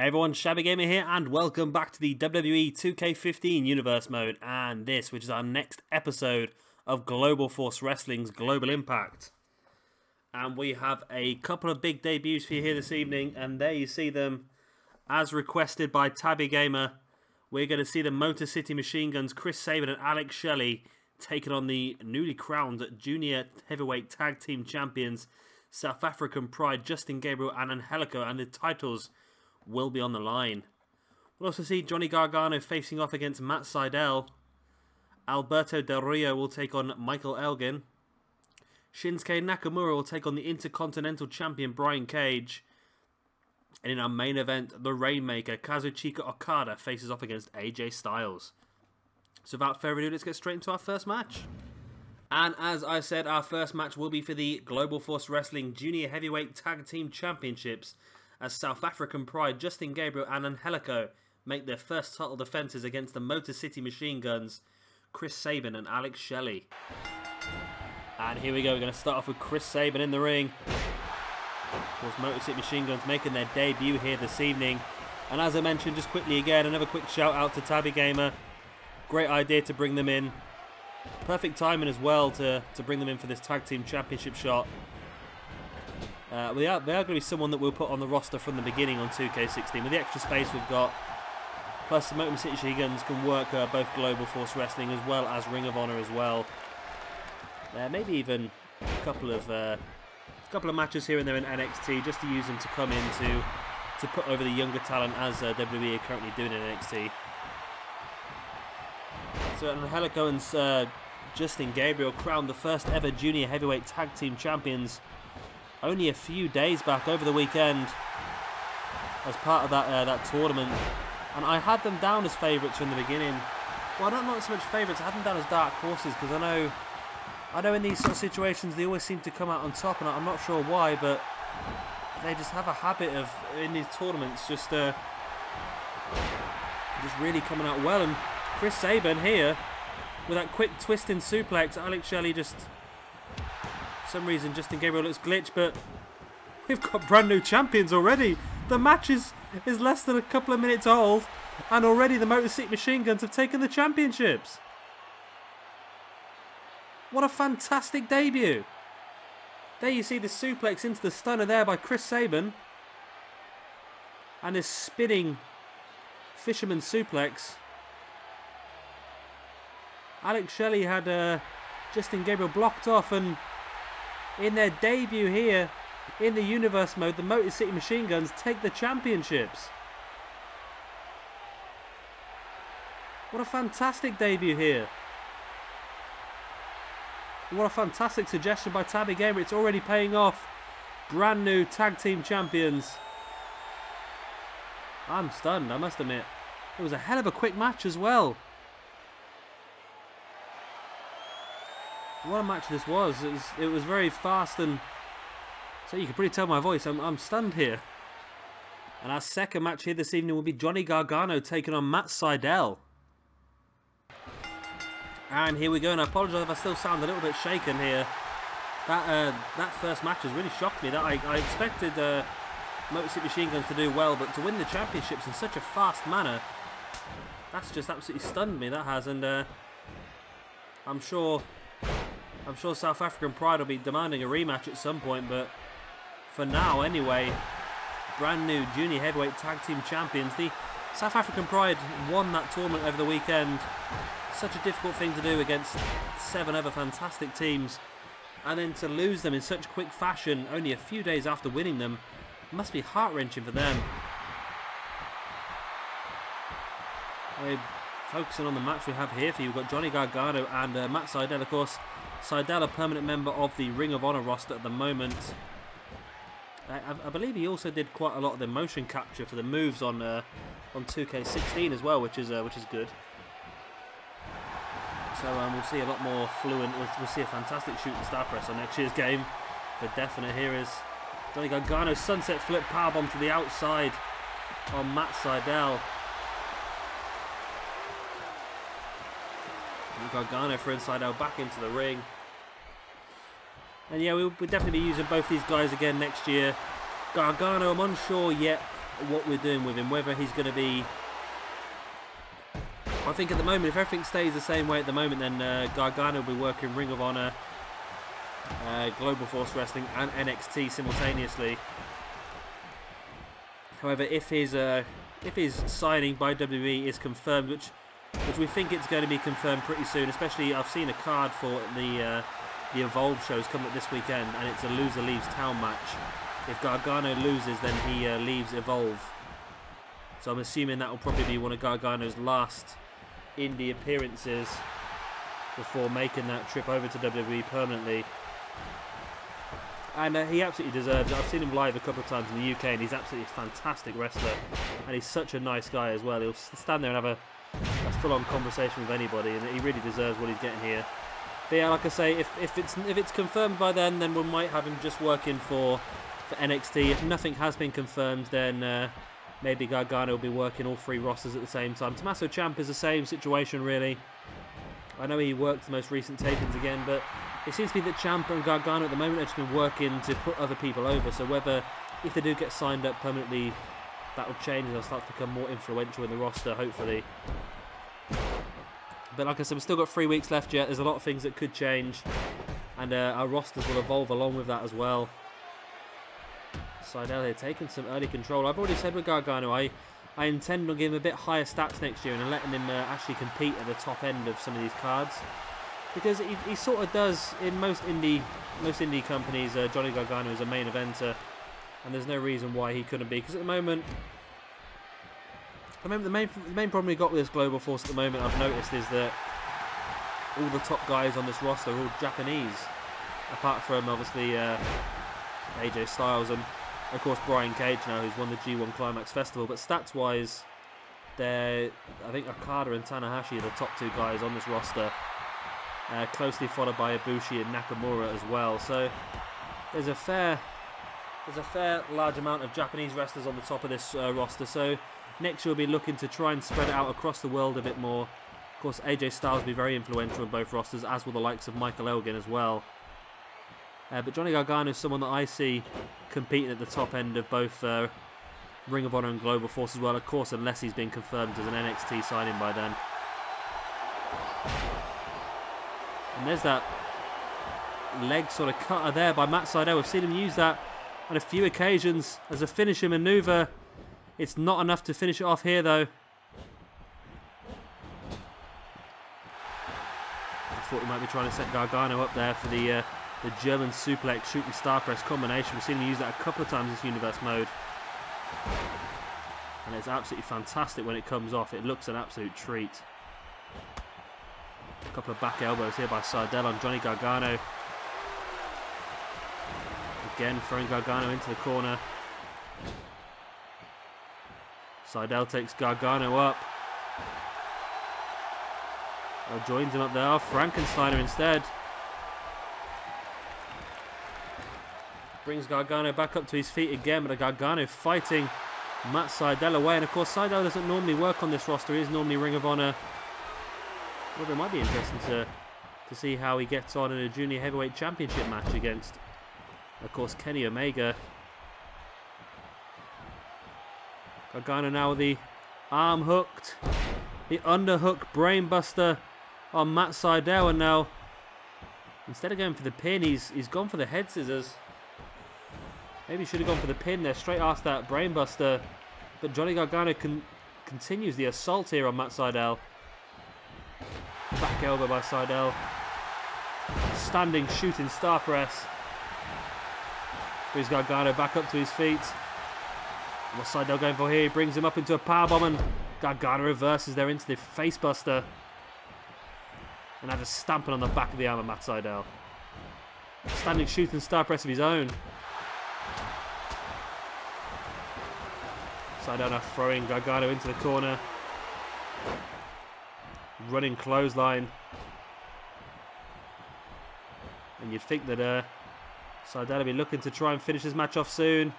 Hey everyone, Shabby Gamer here, and welcome back to the WWE 2K15 Universe Mode, and this, which is our next episode of Global Force Wrestling's Global Impact. And we have a couple of big debuts for you here this evening, and there you see them, as requested by Tabby Gamer. We're going to see the Motor City Machine Guns, Chris Sabin and Alex Shelley, taking on the newly crowned Junior Heavyweight Tag Team Champions, South African Pride, Justin Gabriel and Angelico, and the titles will be on the line. We'll also see Johnny Gargano facing off against Matt Sydal. Alberto Del Rio will take on Michael Elgin. Shinsuke Nakamura will take on the Intercontinental Champion Brian Cage. And in our main event, the Rainmaker Kazuchika Okada faces off against AJ Styles. So without further ado, let's get straight into our first match. And as I said, our first match will be for the Global Force Wrestling Junior Heavyweight Tag Team Championships, as South African Pride, Justin Gabriel and Angelico make their first title defences against the Motor City Machine Guns, Chris Sabin and Alex Shelley. And here we go, we're going to start off with Chris Sabin in the ring. Of course, Motor City Machine Guns making their debut here this evening. And as I mentioned, just quickly again, another quick shout out to Tabby Gamer. Great idea to bring them in. Perfect timing as well to bring them in for this Tag Team Championship shot. They are going to be someone that we'll put on the roster from the beginning on 2K16. With the extra space we've got, plus the Motor City Machine Guns can work both Global Force Wrestling as well as Ring of Honor as well. Maybe even a couple of matches here and there in NXT, just to use them to come in to put over the younger talent, as WWE are currently doing in NXT. So Angelico and Justin Gabriel crowned the first ever Junior Heavyweight Tag Team Champions only a few days back over the weekend as part of that tournament, and I had them down as favourites from the beginning. Well, not so much favourites, I had them down as dark horses, because I know in these sort of situations they always seem to come out on top, and I'm not sure why, but they just have a habit of, in these tournaments, just really coming out well. And Chris Sabin here with that quick twisting suplex. Alex Shelley just, for some reason, Justin Gabriel looks glitched, but we've got brand new champions already. The match is less than a couple of minutes old, and already the Motor City Machine Guns have taken the championships. What a fantastic debut. There you see the suplex into the stunner there by Chris Sabin, and his spinning fisherman suplex. Alex Shelley had Justin Gabriel blocked off, and in their debut here in the Universe Mode, the Motor City Machine Guns take the championships. What a fantastic debut here. What a fantastic suggestion by Tabby Gamer. It's already paying off. Brand new Tag Team Champions. I'm stunned, I must admit. It was a hell of a quick match as well. What a match this was. It was very fast, and so you can pretty tell my voice. I'm stunned here. And our second match here this evening will be Johnny Gargano taking on Matt Sydal. And here we go, and I apologise if I still sound a little bit shaken here. That first match has really shocked me. That I expected Motor City Machine Guns to do well, but to win the championships in such a fast manner, that's just absolutely stunned me, that has. And I'm sure South African Pride will be demanding a rematch at some point, but for now anyway, brand new Junior Heavyweight Tag Team Champions. The South African Pride won that tournament over the weekend. Such a difficult thing to do against 7 other fantastic teams, and then to lose them in such quick fashion only a few days after winning them must be heart-wrenching for them. Focusing on the match we have here for you, we've got Johnny Gargano and Matt Sydal. Of course, Sydal, a permanent member of the Ring of Honor roster at the moment. I believe he also did quite a lot of the motion capture for the moves on 2K16 as well, which is good. So we'll see a lot more fluent. We'll see a fantastic shooting star press on next year's game for definite. Here is Johnny Gargano, sunset flip powerbomb to the outside on Matt Sydal. Gargano for inside out, back into the ring. And yeah, we'll definitely be using both these guys again next year. Gargano, I'm unsure yet what we're doing with him, whether he's going to be... I think at the moment, if everything stays the same way at the moment, then Gargano will be working Ring of Honor, Global Force Wrestling and NXT simultaneously. However, if his signing by WWE is confirmed, which we think it's going to be confirmed pretty soon, especially I've seen a card for the Evolve shows coming up this weekend, and it's a loser leaves town match. If Gargano loses, then he leaves Evolve. So I'm assuming that will probably be one of Gargano's last indie appearances before making that trip over to WWE permanently. And he absolutely deserves it. I've seen him live a couple of times in the UK, and he's absolutely a fantastic wrestler. And he's such a nice guy as well. He'll stand there and have a full-on conversation with anybody, and he really deserves what he's getting here. But yeah, like I say, if it's confirmed by then we might have him just working for NXT. If nothing has been confirmed, then maybe Gargano will be working all 3 rosters at the same time. Tommaso Ciampa is the same situation, really. I know he worked the most recent tapings again, but it seems to be that Ciampa and Gargano at the moment have just been working to put other people over. So if they do get signed up permanently, that will change and they'll start to become more influential in the roster, hopefully. But like I said, we've still got 3 weeks left yet. There's a lot of things that could change, and our rosters will evolve along with that as well. Sydal here taking some early control. I've already said with Gargano, I intend on giving him a bit higher stats next year and letting him actually compete at the top end of some of these cards, because he sort of does in most indie companies. Johnny Gargano is a main eventer, and there's no reason why he couldn't be. Because at the moment, the main problem we got with this Global Force at the moment, I've noticed, is that all the top guys on this roster are all Japanese, apart from obviously AJ Styles and of course Brian Cage now, who's won the G1 Climax Festival. But stats-wise, I think Okada and Tanahashi are the top 2 guys on this roster, closely followed by Ibushi and Nakamura as well. So there's a fair large amount of Japanese wrestlers on the top of this roster. So next year we'll be looking to try and spread it out across the world a bit more. Of course, AJ Styles will be very influential in both rosters, as will the likes of Michael Elgin as well. But Johnny Gargano is someone that I see competing at the top end of both Ring of Honor and Global Force as well, of course, unless he's been confirmed as an NXT signing by then. And there's that leg sort of cutter there by Matt Sydal. We've seen him use that on a few occasions as a finisher maneuver. It's not enough to finish it off here, though. I thought he might be trying to set Gargano up there for the German suplex shooting star press combination. We've seen him use that a couple of times in this universe mode, and it's absolutely fantastic when it comes off. It looks an absolute treat. A couple of back elbows here by Sydal on Johnny Gargano. Again, throwing Gargano into the corner. Sydal takes Gargano up. Joins him up there. Oh, Frankensteiner instead. Brings Gargano back up to his feet again, but Gargano fighting Matt Sydal away. And of course, Sydal doesn't normally work on this roster. He is normally Ring of Honor. Well, it might be interesting to see how he gets on in a Junior Heavyweight Championship match against, of course, Kenny Omega. Gargano now with the arm hooked, the underhook brainbuster on Matt Sydal, and now instead of going for the pin, he's gone for the head scissors. Maybe he should have gone for the pin there, straight after that brainbuster. But Johnny Gargano continues the assault here on Matt Sydal. Back elbow by Sydal. Standing shooting star press. Brings Gargano back up to his feet. What's Sydal going for here? He brings him up into a powerbomb, and Gargano reverses there into the facebuster. And now just stamping on the back of the arm of Matt Sydal. Standing shooting star press of his own. Sydal now throwing Gargano into the corner. Running clothesline. And you'd think that Sydal will be looking to try and finish his match off soon.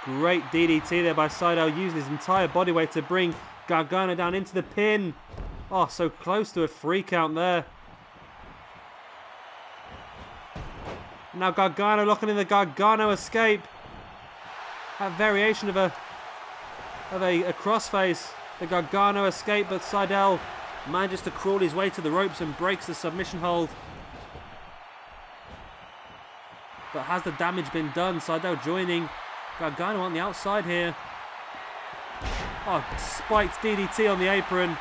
Great DDT there by Sydal, using his entire body weight to bring Gargano down into the pin. Oh, so close to a 3 count there. Now Gargano locking in the Gargano escape. That variation of a crossface. The Gargano escape, but Sydal manages to crawl his way to the ropes and breaks the submission hold. But has the damage been done? Sydal joining Gargano on the outside here. Oh, spiked DDT on the apron.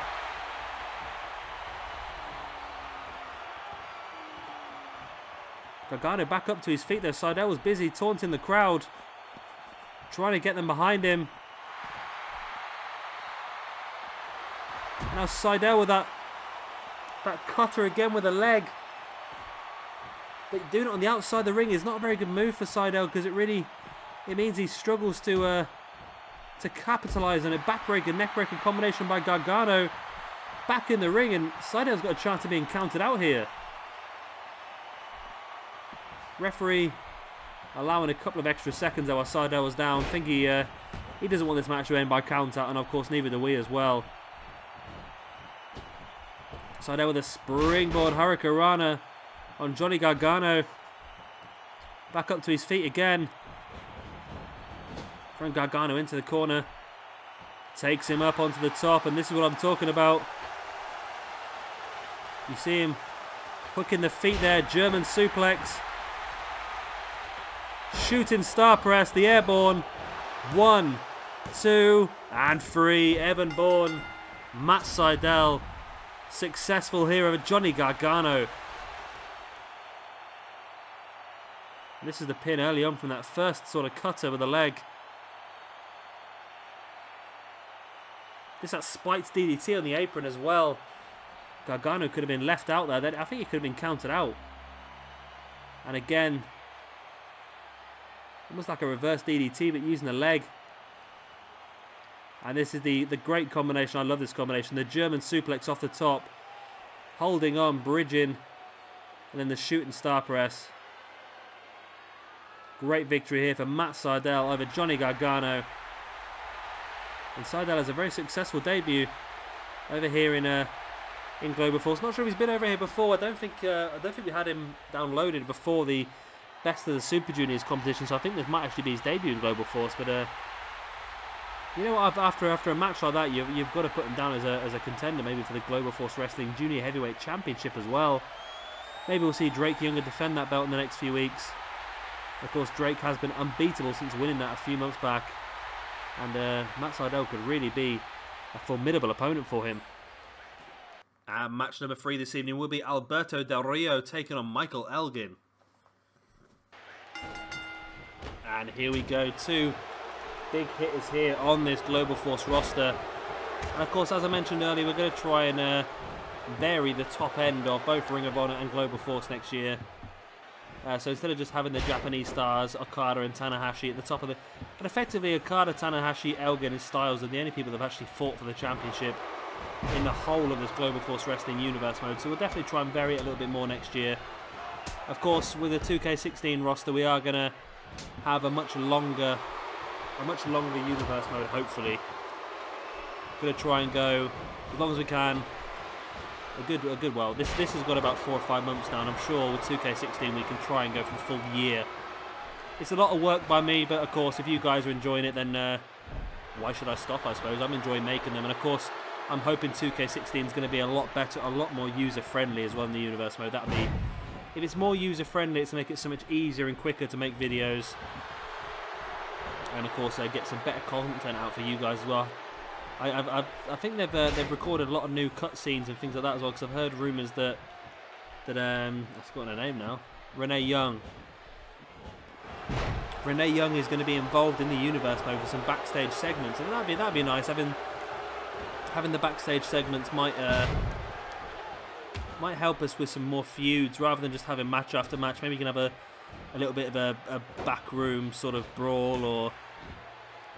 Gargano back up to his feet there. Sydal was busy taunting the crowd, trying to get them behind him. Now Sydal with that cutter again with a leg. But doing it on the outside of the ring is not a very good move for Sydal, because it means he struggles to capitalise on it. Backbreaker, neckbreaker combination by Gargano. Back in the ring, and Sydal's got a chance of being counted out here. Referee allowing a couple of extra seconds there while Sydal was down. I think he doesn't want this match to end by count out, and of course neither do we as well. Sydal with a springboard Hurricanrana on Johnny Gargano. Back up to his feet again. Throwing Gargano into the corner. Takes him up onto the top, and this is what I'm talking about. You see him hooking the feet there. German suplex. Shooting star press, the airborne. 1, 2, and 3. Evan Bourne, Matt Sydal. Successful here over Johnny Gargano. This is the pin early on from that first sort of cutter with the leg. This that spiked DDT on the apron as well. Gargano could have been left out there. I think he could have been counted out. And again, almost like a reverse DDT, but using the leg. And this is the great combination. I love this combination. The German suplex off the top. Holding on, bridging. And then the shooting star press. Great victory here for Matt Sydal over Johnny Gargano. And Sydal has a very successful debut over here in Global Force. Not sure if he's been over here before. I don't think we had him downloaded before the Best of the Super Juniors competition. So I think this might actually be his debut in Global Force. But you know what? After a match like that, you've got to put him down as a contender, maybe for the Global Force Wrestling Junior Heavyweight Championship as well. Maybe we'll see Drake Younger defend that belt in the next few weeks. Of course, Drake has been unbeatable since winning that a few months back. And Matt Sydal could really be a formidable opponent for him. And match number 3 this evening will be Alberto Del Rio taking on Michael Elgin. And here we go, 2 big hitters here on this Global Force roster. And of course, as I mentioned earlier, we're going to try and vary the top end of both Ring of Honor and Global Force next year. So instead of just having the Japanese stars, Okada and Tanahashi at the top of the... But effectively, Okada, Tanahashi, Elgin and Styles are the only people that have actually fought for the championship in the whole of this Global Force Wrestling universe mode. So we'll definitely try and vary it a little bit more next year. Of course, with the 2K16 roster, we are going to have a much longer universe mode, hopefully. Going to try and go as long as we can. A good while. This has got about 4 or 5 months now, and I'm sure with 2K16 we can try and go for the full year. It's a lot of work by me, but of course if you guys are enjoying it, then why should I stop, I suppose. I'm enjoying making them, and of course I'm hoping 2K16 is going to be a lot better, a lot more user-friendly as well in the universe mode. That'd be, if it's more user-friendly, it's going to make it so much easier and quicker to make videos. And of course get some better content out for you guys as well. I think they've recorded a lot of new cutscenes and things like that as well, because I've heard rumours that I've forgotten her name now. Renee Young is going to be involved in the universe mode for some backstage segments, and that'd be nice. Having the backstage segments might help us with some more feuds rather than just having match after match. Maybe you can have a little bit of a backroom sort of brawl, or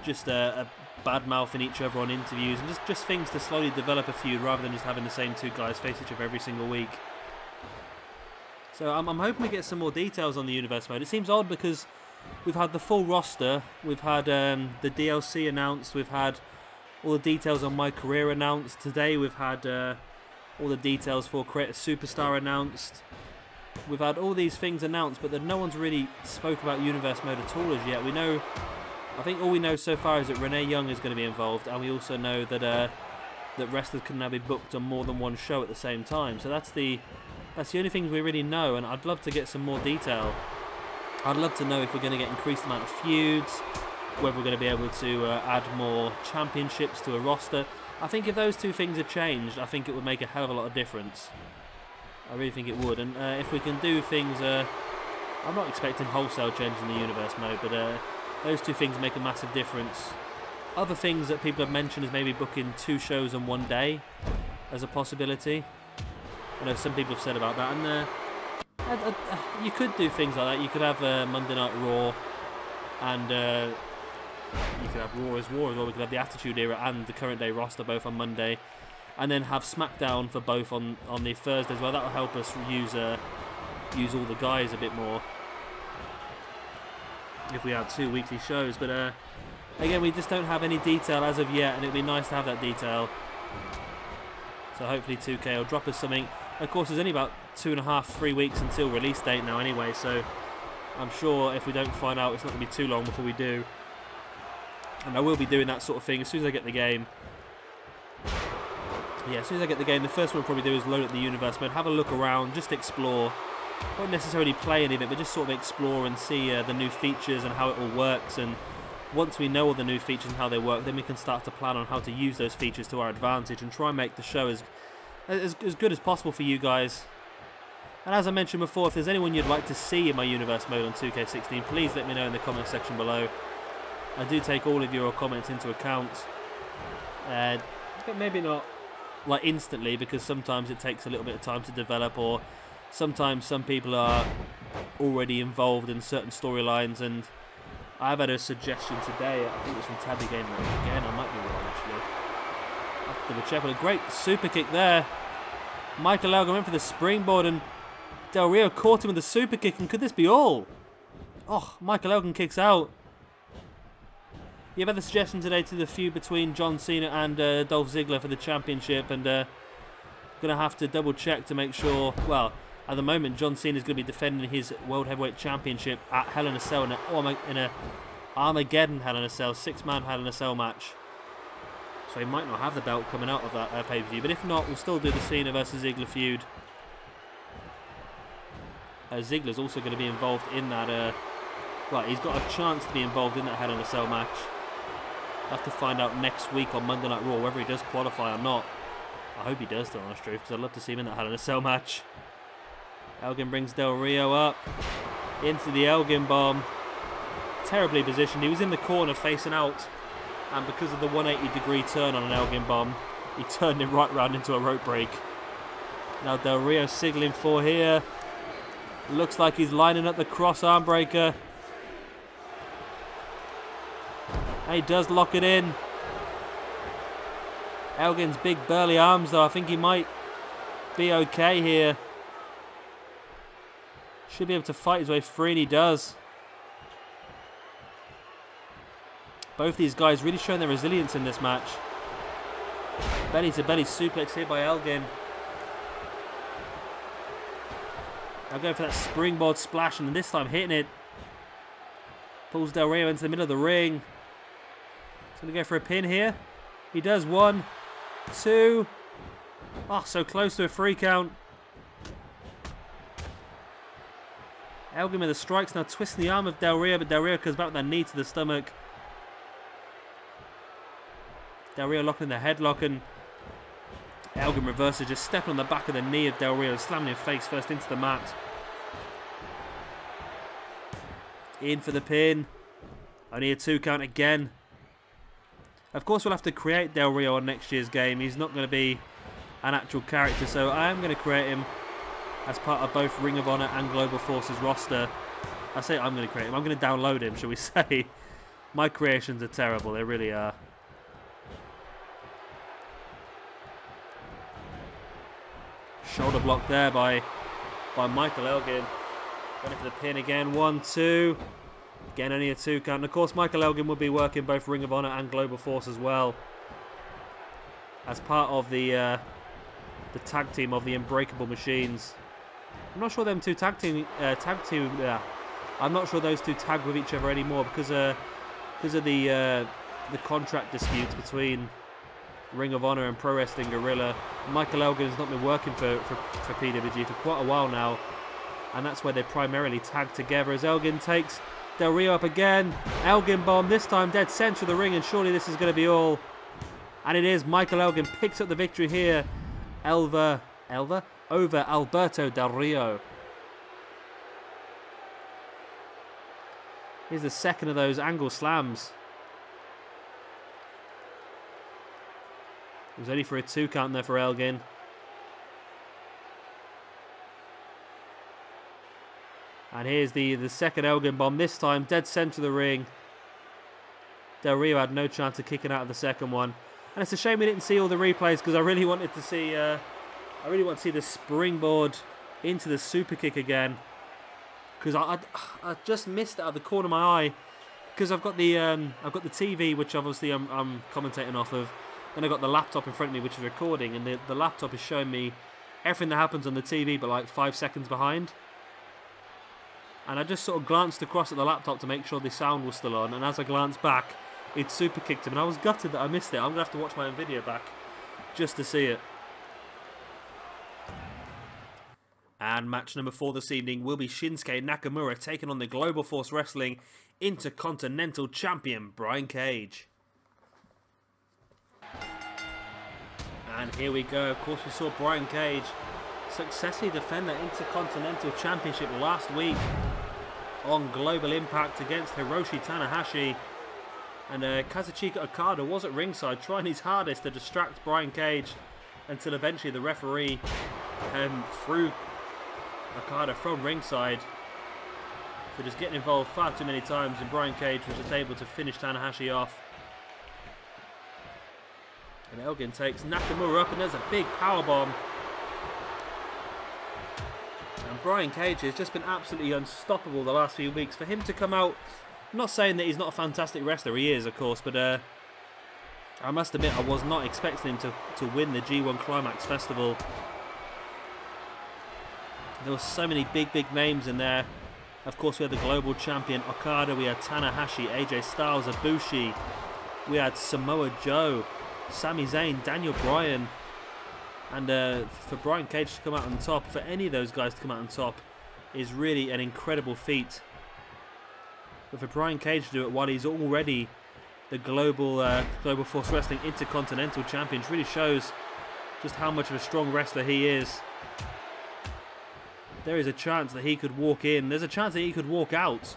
just a bad-mouthing each other on interviews, and just things to slowly develop a feud rather than just having the same 2 guys face each other every single week. So I'm hoping we get some more details on the universe mode. It seems odd because we've had the full roster, we've had the DLC announced, we've had all the details on my career announced. Today we've had all the details for Create a Superstar announced. We've had all these things announced, but then no one's really spoke about universe mode at all as yet. We know I think all we know so far is that Renee Young is going to be involved, and we also know that that wrestlers can now be booked on more than one show at the same time. So that's the only things we really know, and I'd love to get some more detail. I'd love to know if we're going to get increased amount of feuds, whether we're going to be able to add more championships to a roster. I think if those two things are changed, I think it would make a hell of a lot of difference. I really think it would. And if we can do things, I'm not expecting wholesale changes in the universe mode, but those two things make a massive difference. Other things that people have mentioned is maybe booking 2 shows on one day as a possibility. I know some people have said about that, and you could do things like that. You could have Monday Night Raw, and you could have Raw as well. We could have the Attitude Era and the current day roster both on Monday, and then have SmackDown for both on the Thursday as well. That will help us use all the guys a bit more if we had 2 weekly shows. But again, we just don't have any detail as of yet, and it'd be nice to have that detail. So hopefully 2K will drop us something. Of course, there's only about 2.5, 3 weeks until release date now anyway, so I'm sure if we don't find out, it's not going to be too long before we do. And I will be doing that sort of thing as soon as I get the game. Yeah, as soon as I get the game, the first one I'll probably do is load up the universe mode, have a look around, just explore. Won't necessarily play any of it, but just sort of explore and see the new features and how it all works. And once we know all the new features and how they work, then we can start to plan on how to use those features to our advantage and try and make the show as good as possible for you guys. And as I mentioned before, if there's anyone you'd like to see in my universe mode on 2K16, please let me know in the comment section below. I do take all of your comments into account, but maybe not like instantly, because sometimes it takes a little bit of time to develop, or sometimes some people are already involved in certain storylines. And I've had a suggestion today, I think it was from Tabby Gamer again, I might be wrong actually. I'll have to double check, but a great super kick there. Michael Elgin went for the springboard, and Del Rio caught him with the super kick, and could this be all? Oh, Michael Elgin kicks out. You've had the suggestion today to the feud between John Cena and Dolph Ziggler for the championship, and going to have to double check to make sure. Well, at the moment, John Cena is going to be defending his World Heavyweight Championship at Hell in a Cell in a Armageddon Hell in a Cell, 6-man Hell in a Cell match. So he might not have the belt coming out of that pay-per-view, but if not, we'll still do the Cena versus Ziggler feud. Ziggler's also going to be involved in that. Well, he's got a chance to be involved in that Hell in a Cell match. I'll have to find out next week on Monday Night Raw whether he does qualify or not. I hope he does, to be honest, because I'd love to see him in that Hell in a Cell match. Elgin brings Del Rio up into the Elgin bomb. Terribly positioned. He was in the corner facing out, and because of the 180-degree turn on an Elgin bomb, he turned him right round into a rope break. Now Del Rio signaling for here. Looks like he's lining up the cross arm breaker. And he does lock it in. Elgin's big burly arms, though, I think he might be okay here. Should be able to fight his way free, and he does. Both these guys really showing their resilience in this match. Belly to belly suplex here by Elgin. Now going for that springboard splash, and this time hitting it. Pulls Del Rio into the middle of the ring. He's going to go for a pin here. He does. 1, 2. Oh, so close to a 3 count. Elgin with the strikes, now twisting the arm of Del Rio, but Del Rio comes back with that knee to the stomach. Del Rio locking the headlock, and Elgin reverses, just stepping on the back of the knee of Del Rio, slamming him face first into the mat. In for the pin. Only a 2 count again. Of course, we'll have to create Del Rio on next year's game. He's not going to be an actual character, so I am going to create him as part of both Ring of Honor and Global Forces roster. I say I'm going to create him. I'm going to download him, shall we say. My creations are terrible. They really are. Shoulder block there by Michael Elgin. Going for the pin again. 1, 2. Again, only a 2 count. And of course, Michael Elgin will be working both Ring of Honor and Global Force as well, as part of the tag team of the Unbreakable Machines. I'm not sure them two I'm not sure those two tag with each other anymore, because because of the contract disputes between Ring of Honor and Pro Wrestling Guerrilla, Michael Elgin has not been working for PWG for quite a while now, and that's where they primarily tag together. As Elgin takes Del Rio up again, Elgin bomb, this time dead center of the ring, and surely this is going to be all. And it is. Michael Elgin picks up the victory here over Alberto Del Rio. Here's the second of those angle slams. It was only for a 2 count there for Elgin. And here's the second Elgin bomb, this time dead center of the ring. Del Rio had no chance of kicking out of the second one. And it's a shame we didn't see all the replays, because I really wanted to see I really want to see the springboard into the super kick again. Because I just missed it out of the corner of my eye. Because I've got the TV, which obviously I'm commentating off of. Then I've got the laptop in front of me, which is recording, and the laptop is showing me everything that happens on the TV, but like 5 seconds behind. And I just sort of glanced across at the laptop to make sure the sound was still on, and as I glanced back, it super kicked him, and I was gutted that I missed it. I'm going to have to watch my own video back just to see it. And match number 4 this evening will be Shinsuke Nakamura taking on the Global Force Wrestling Intercontinental Champion, Brian Cage. And here we go. Of course, we saw Brian Cage successfully defend the Intercontinental Championship last week on Global Impact against Hiroshi Tanahashi. And Kazuchika Okada was at ringside trying his hardest to distract Brian Cage until eventually the referee threw Okada from ringside for just getting involved far too many times, and Brian Cage was just able to finish Tanahashi off. And Elgin takes Nakamura up, and there's a big powerbomb. And Brian Cage has just been absolutely unstoppable the last few weeks. For him to come out, I'm not saying that he's not a fantastic wrestler, he is of course, but I must admit I was not expecting him to win the G1 Climax Festival. There were so many big names in there. Of course, we had the global champion Okada, we had Tanahashi, AJ Styles, Ibushi, we had Samoa Joe, Sami Zayn, Daniel Bryan, and for Brian Cage to come out on top, for any of those guys to come out on top, is really an incredible feat. But for Brian Cage to do it while he's already the Global Force Wrestling Intercontinental Champion really shows just how much of a strong wrestler he is. There is a chance that he could walk in. There's a chance that he could walk out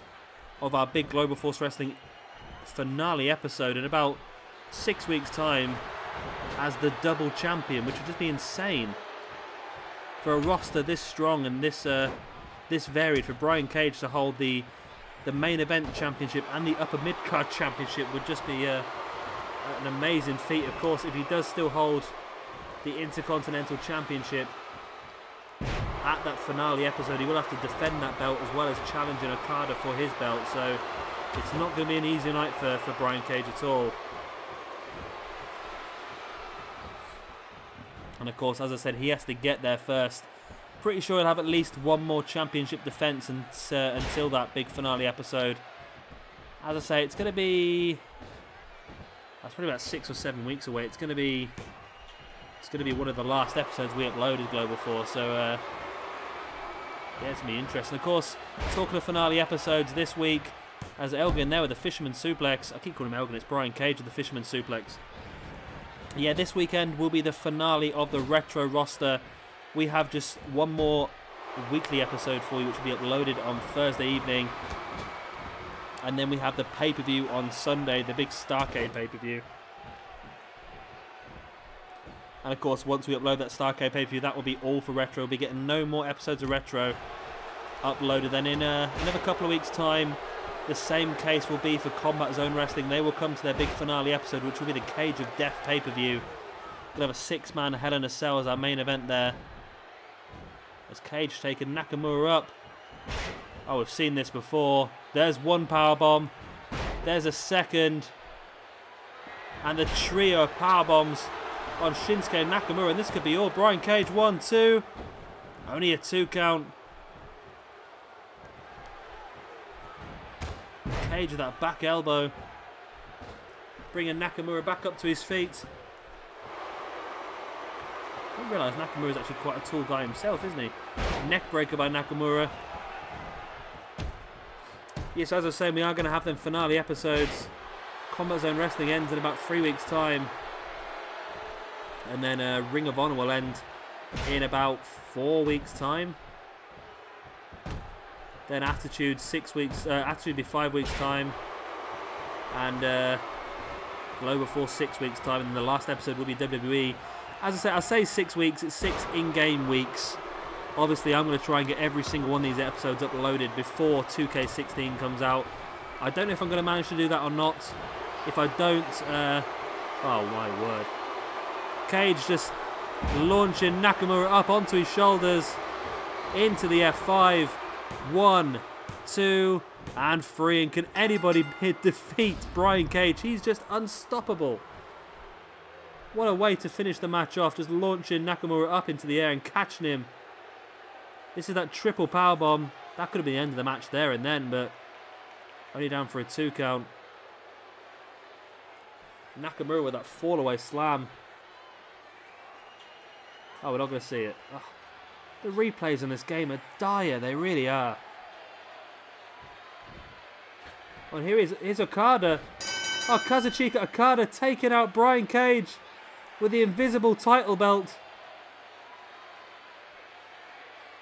of our big Global Force Wrestling finale episode in about 6 weeks' time as the double champion, which would just be insane for a roster this strong and this varied. For Brian Cage to hold the main event championship and the upper mid-card championship would just be an amazing feat. Of course, if he does still hold the Intercontinental Championship at that finale episode, he will have to defend that belt as well as challenging Okada for his belt. So it's not going to be an easy night for Brian Cage at all. And of course, as I said, he has to get there first. Pretty sure he'll have at least one more championship defense until that big finale episode. As I say, it's going to be... that's probably about 6 or 7 weeks away. It's going to be one of the last episodes we upload as Global Force. So yeah, it's going to be interesting. Of course, talking of finale episodes this week, as Elgin there with the Fisherman Suplex. I keep calling him Elgin, it's Brian Cage with the Fisherman Suplex. Yeah, this weekend will be the finale of the Retro roster. We have just one more weekly episode for you, which will be uploaded on Thursday evening. And then we have the pay-per-view on Sunday, the big Starrcade pay-per-view. And of course, once we upload that Starrcade pay-per-view, that will be all for Retro. We'll be getting no more episodes of Retro uploaded. Then in another couple of weeks' time, the same case will be for Combat Zone Wrestling. They will come to their big finale episode, which will be the Cage of Death pay-per-view. We'll have a 6-man Hell in a Cell as our main event there. As Cage taking Nakamura up. Oh, we've seen this before. There's one powerbomb. There's a second. And the trio of powerbombs on Shinsuke and Nakamura. And this could be all. Brian Cage, 1, 2. Only a 2 count. Cage with that back elbow. bringing Nakamura back up to his feet. I didn't realise Nakamura is actually quite a tall guy himself, isn't he? Neckbreaker by Nakamura. Yes, as I was saying, we are going to have them finale episodes. Combat Zone Wrestling ends in about 3 weeks' time. And then Ring of Honor will end in about 4 weeks' time. Then Attitude 6 weeks. Attitude will be 5 weeks' time. And Global Force 6 weeks' time. And then the last episode will be WWE. As I said, I say 6 weeks. It's 6 in-game weeks. Obviously, I'm going to try and get every single one of these episodes uploaded before 2K16 comes out. I don't know if I'm going to manage to do that or not. If I don't, oh my word. Cage just launching Nakamura up onto his shoulders. Into the F5. 1, 2, and 3. And can anybody defeat Brian Cage? He's just unstoppable. What a way to finish the match off. Just launching Nakamura up into the air and catching him. This is that triple powerbomb. That could have been the end of the match there and then, but only down for a 2 count. Nakamura with that fall-away slam. Oh, we're not going to see it. Oh, the replays in this game are dire. They really are. Oh, and here's Okada. Oh, Kazuchika Okada taking out Brian Cage with the invisible title belt.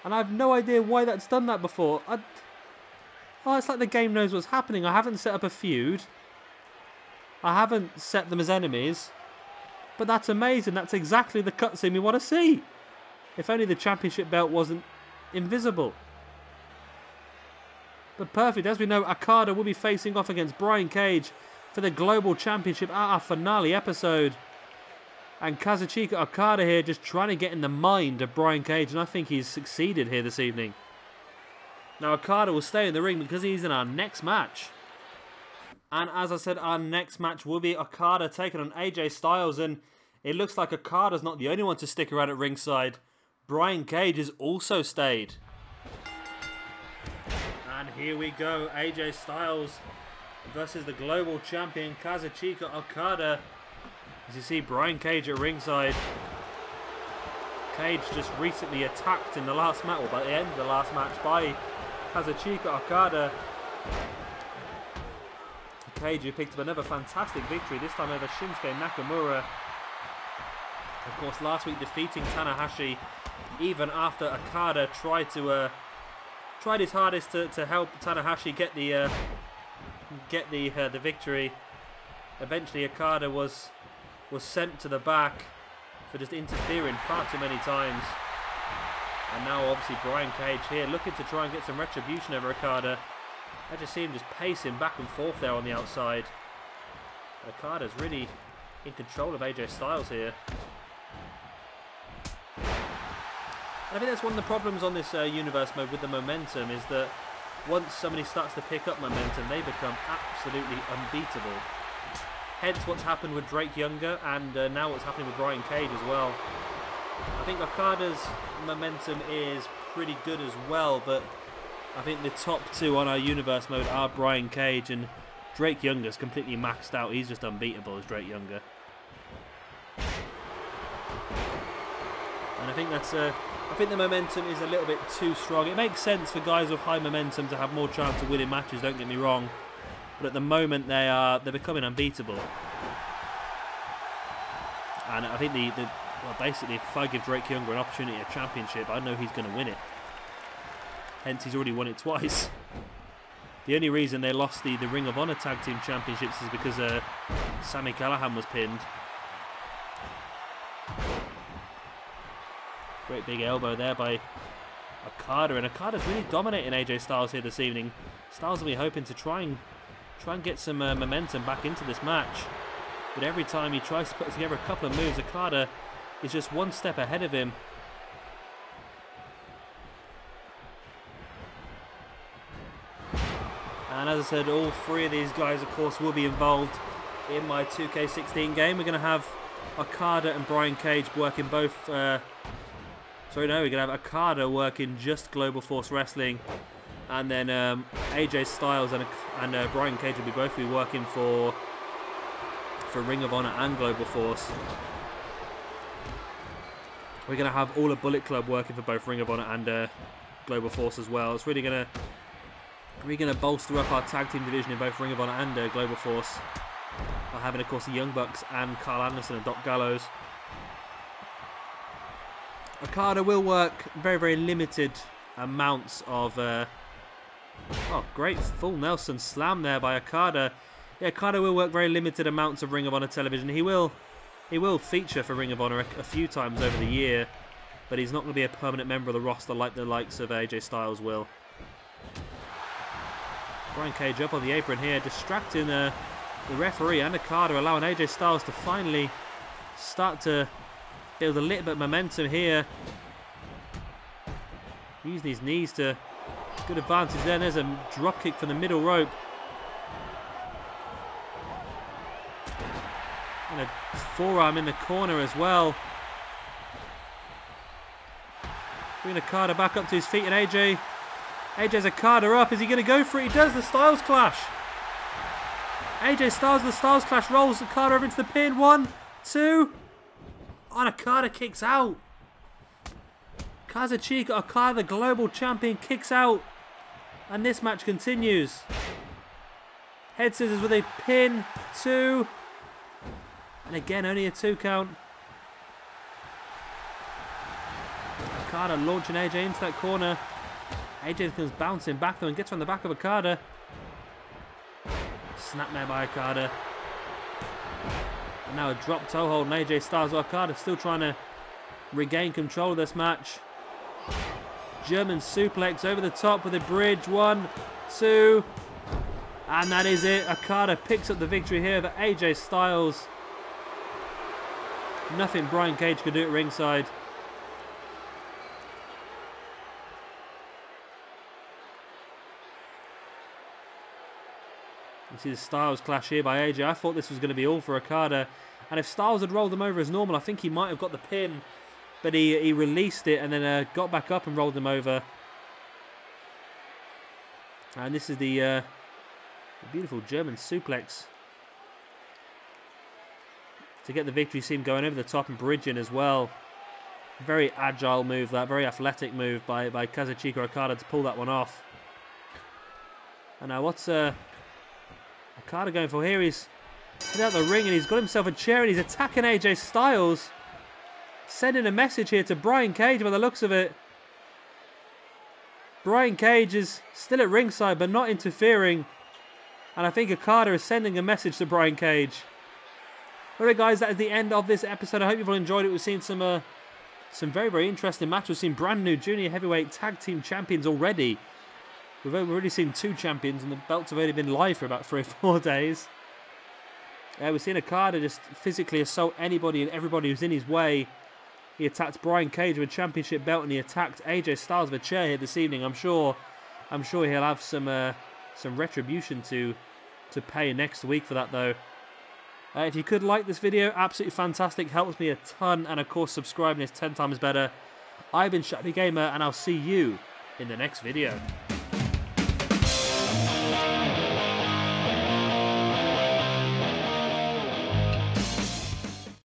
And I have no idea why that's done that before. Oh, it's like the game knows what's happening. I haven't set up a feud. I haven't set them as enemies. But that's amazing. That's exactly the cutscene we want to see. If only the championship belt wasn't invisible. But perfect. As we know, Okada will be facing off against Brian Cage for the Global Championship at our finale episode. And Kazuchika Okada here just trying to get in the mind of Brian Cage. And I think he's succeeded here this evening. Now Okada will stay in the ring because he's in our next match. And as I said, our next match will be Okada taking on AJ Styles. And it looks like Okada's not the only one to stick around at ringside. Brian Cage has also stayed. And here we go. AJ Styles versus the global champion Kazuchika Okada. As you see Brian Cage at ringside. Cage just recently attacked in the last match, or by the end of the last match, by Kazuchika Okada. Cage who picked up another fantastic victory, this time over Shinsuke Nakamura. Of course, last week defeating Tanahashi, even after Okada tried his hardest to help Tanahashi get the victory. Eventually, Okada was sent to the back for just interfering far too many times. And now, obviously, Brian Cage here looking to try and get some retribution over Okada. I just see him just pacing back and forth there on the outside. Okada's really in control of AJ Styles here. And I think that's one of the problems on this universe mode with the momentum, is that once somebody starts to pick up momentum, they become absolutely unbeatable. Hence what's happened with Drake Younger, and now what's happening with Brian Cage as well. I think Okada's momentum is pretty good as well, but I think the top two on our universe mode are Brian Cage, and Drake Younger's completely maxed out. He's just unbeatable as Drake Younger. And I think that's I think the momentum is a little bit too strong. It makes sense for guys with high momentum to have more chance of winning matches, don't get me wrong. But at the moment they're becoming unbeatable. And I think well, basically if I give Drake Younger an opportunity at championship, I know he's going to win it. Hence, he's already won it twice. The only reason they lost the Ring of Honor Tag Team Championships is because Sami Callihan was pinned. Great big elbow there by Okada, and Okada's really dominating AJ Styles here this evening. Styles will be hoping to try and get some momentum back into this match. But every time he tries to put together a couple of moves, Okada is just one step ahead of him. And as I said, all three of these guys, of course, will be involved in my 2K16 game. We're going to have Okada and Brian Cage working both... sorry, no, we're going to have Okada working just Global Force Wrestling. And then AJ Styles and Brian Cage will both be working for for Ring of Honor and Global Force. We're going to have all of Bullet Club working for both Ring of Honor and Global Force as well. It's really going to bolster up our tag team division in both Ring of Honor and Global Force by having, of course, the Young Bucks and Carl Anderson and Doc Gallows. Okada will work very, very limited amounts of... oh, great full Nelson slam there by Okada. Yeah, Okada will work very limited amounts of Ring of Honor television. He will feature for Ring of Honor a few times over the year, but he's not going to be a permanent member of the roster like the likes of AJ Styles will. Brian Cage up on the apron here, distracting the referee and Okada, allowing AJ Styles to finally start to build a little bit of momentum here. Using his knees to good advantage there. There's a drop kick from the middle rope. And a forearm in the corner as well. Bringing Okada back up to his feet, and AJ's Okada up. Is he going to go for it? He does. The Styles Clash. AJ Styles, the Styles Clash, rolls Okada over into the pin. 1, 2. And Okada kicks out. Kazuchika, Okada, the global champion, kicks out. And this match continues. Head scissors with a pin. 2. And again, only a 2 count. Okada launching AJ into that corner. AJ comes bouncing back though and gets on the back of Okada. Snapmare by Okada. And now a drop toe hold and AJ Styles. Okada still trying to regain control of this match. German suplex over the top with a bridge. 1, 2. And that is it. Okada picks up the victory here for AJ Styles. Nothing Brian Cage could do at ringside. You see the Styles Clash here by AJ. I thought this was going to be all for Okada. And if Styles had rolled him over as normal, I think he might have got the pin. But he released it and then got back up and rolled him over. And this is the beautiful German suplex to get the victory. See him going over the top and bridging as well. Very agile move, that very athletic move by Kazuchika Okada to pull that one off. And now what's Okada going for here? He's out the ring and he's got himself a chair and he's attacking AJ Styles. Sending a message here to Brian Cage by the looks of it. Brian Cage is still at ringside but not interfering. And I think Okada is sending a message to Brian Cage. Alright guys, that is the end of this episode. I hope you've all enjoyed it. We've seen some very, very interesting matches. We've seen brand new junior heavyweight tag team champions already. We've already seen 2 champions and the belts have only been live for about 3 or 4 days. We've seen Okada just physically assault anybody and everybody who's in his way. He attacked Brian Cage with a championship belt and he attacked AJ Styles with a chair here this evening. I'm sure he'll have some retribution to pay next week for that though. If you could like this video, absolutely fantastic, helps me a ton, and of course subscribing is 10 times better. I've been Shelley Gamer and I'll see you in the next video.